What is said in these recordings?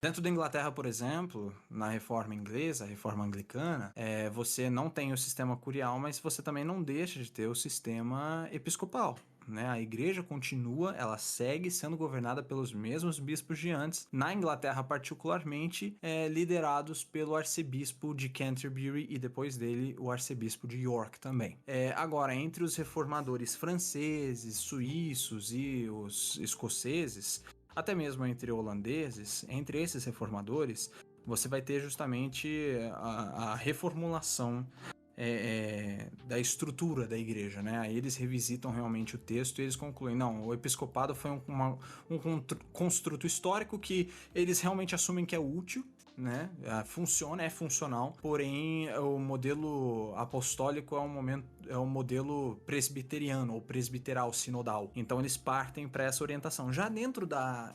Dentro da Inglaterra, por exemplo, na reforma inglesa, a reforma anglicana, você não tem o sistema curial, mas você também não deixa de ter o sistema episcopal. Né? A igreja continua, ela segue sendo governada pelos mesmos bispos de antes, na Inglaterra particularmente, liderados pelo arcebispo de Canterbury e depois dele o arcebispo de York também. Agora, entre os reformadores franceses, suíços e os escoceses, até mesmo entre holandeses, entre esses reformadores, você vai ter justamente a reformulação da estrutura da igreja, né? Aí eles revisitam realmente o texto e eles concluem, não, o episcopado foi um construto histórico que eles realmente assumem que é útil, né? Funciona, é funcional, porém o modelo apostólico é um modelo presbiteriano ou presbiteral, sinodal. Então eles partem para essa orientação. Já dentro da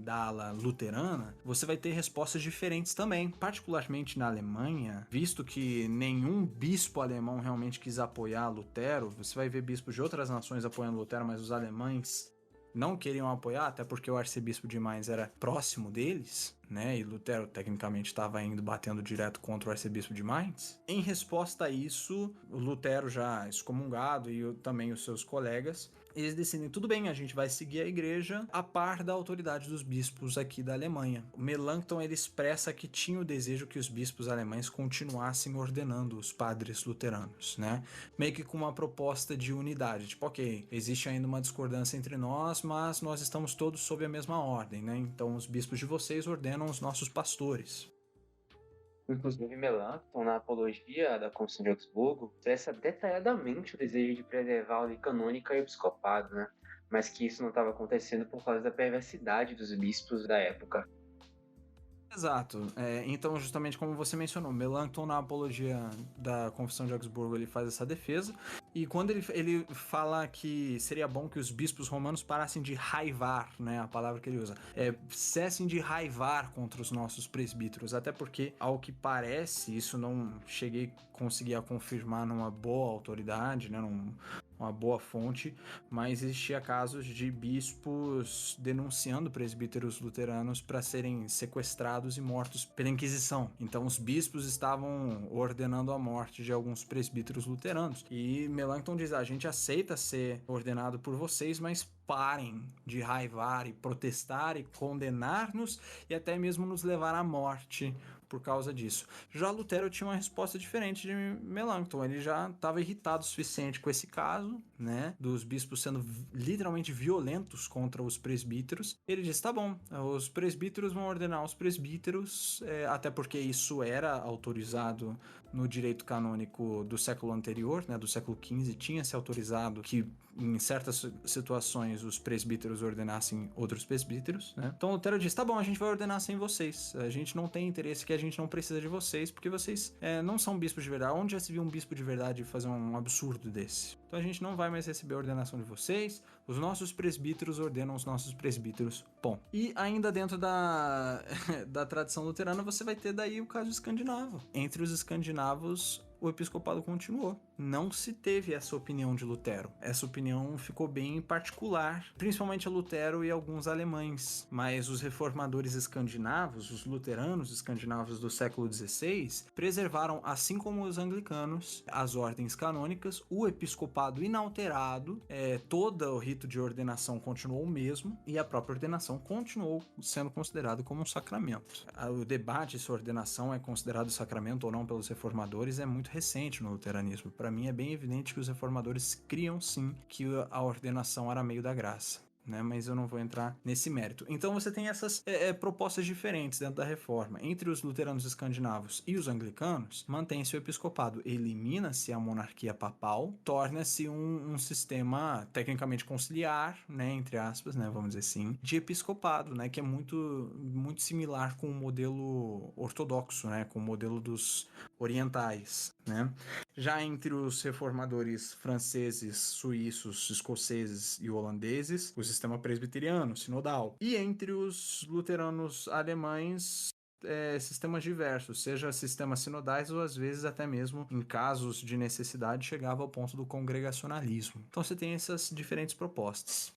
ala luterana, você vai ter respostas diferentes também, particularmente na Alemanha, visto que nenhum bispo alemão realmente quis apoiar Lutero. Você vai ver bispos de outras nações apoiando Lutero, mas os alemães não queriam apoiar, até porque o arcebispo de Mainz era próximo deles, né? E Lutero tecnicamente estava indo batendo direto contra o arcebispo de Mainz. Em resposta a isso, o Lutero já excomungado e também os seus colegas, eles decidem, tudo bem, a gente vai seguir a igreja a par da autoridade dos bispos aqui da Alemanha. O Melanchthon, ele expressa que tinha o desejo que os bispos alemães continuassem ordenando os padres luteranos, né? Meio que com uma proposta de unidade, tipo, ok, existe ainda uma discordância entre nós, mas nós estamos todos sob a mesma ordem, né? Então os bispos de vocês ordenam os nossos pastores. Inclusive, Melanchthon, na Apologia da Confissão de Augsburgo, expressa detalhadamente o desejo de preservar a lei canônica e o episcopado, né? Mas que isso não estava acontecendo por causa da perversidade dos bispos da época. Exato. Então, justamente como você mencionou, Melanchthon, na Apologia da Confissão de Augsburgo, ele faz essa defesa, e quando ele fala que seria bom que os bispos romanos parassem de raivar, né, a palavra que ele usa, cessem de raivar contra os nossos presbíteros, até porque, ao que parece, isso não cheguei a conseguir a confirmar numa boa autoridade, né, uma boa fonte, mas existia casos de bispos denunciando presbíteros luteranos para serem sequestrados e mortos pela Inquisição. Então os bispos estavam ordenando a morte de alguns presbíteros luteranos. E Melanchthon diz, a gente aceita ser ordenado por vocês, mas parem de raivar e protestar e condenar-nos e até mesmo nos levar à morte por causa disso. Já Lutero tinha uma resposta diferente de Melanchthon. Ele já estava irritado o suficiente com esse caso, né, dos bispos sendo literalmente violentos contra os presbíteros. Ele disse, tá bom, os presbíteros vão ordenar os presbíteros, até porque isso era autorizado no direito canônico do século anterior, né, do século XV, tinha-se autorizado que em certas situações os presbíteros ordenassem outros presbíteros, né? Então Lutero disse, tá bom, a gente vai ordenar sem vocês, a gente não tem interesse, que a gente não precisa de vocês, porque vocês não são bispos de verdade. Onde já se viu um bispo de verdade fazer um absurdo desse? Então a gente não vai mais receber a ordenação de vocês, os nossos presbíteros ordenam os nossos presbíteros, bom. E ainda dentro da tradição luterana, você vai ter daí o caso escandinavo. Entre os escandinavos, o episcopado continuou. Não se teve essa opinião de Lutero. Essa opinião ficou bem particular, principalmente a Lutero e alguns alemães. Mas os reformadores escandinavos, os luteranos escandinavos do século XVI, preservaram, assim como os anglicanos, as ordens canônicas, o episcopado inalterado, todo o rito de ordenação continuou o mesmo e a própria ordenação continuou sendo considerado como um sacramento. O debate se a ordenação é considerado sacramento ou não pelos reformadores é muito recente no luteranismo. Para mim é bem evidente que os reformadores criam sim que a ordenação era meio da graça. Né, mas eu não vou entrar nesse mérito. Então você tem essas propostas diferentes dentro da reforma. Entre os luteranos escandinavos e os anglicanos, mantém-se o episcopado, elimina-se a monarquia papal, torna-se um sistema tecnicamente conciliar, né, entre aspas, né, vamos dizer assim, de episcopado, né, que é muito, muito similar com o modelo ortodoxo, né, com o modelo dos orientais. Né? Já entre os reformadores franceses, suíços, escoceses e holandeses, o sistema presbiteriano, sinodal. E entre os luteranos alemães, sistemas diversos, seja sistemas sinodais ou às vezes até mesmo, em casos de necessidade, chegava ao ponto do congregacionalismo. Então você tem essas diferentes propostas.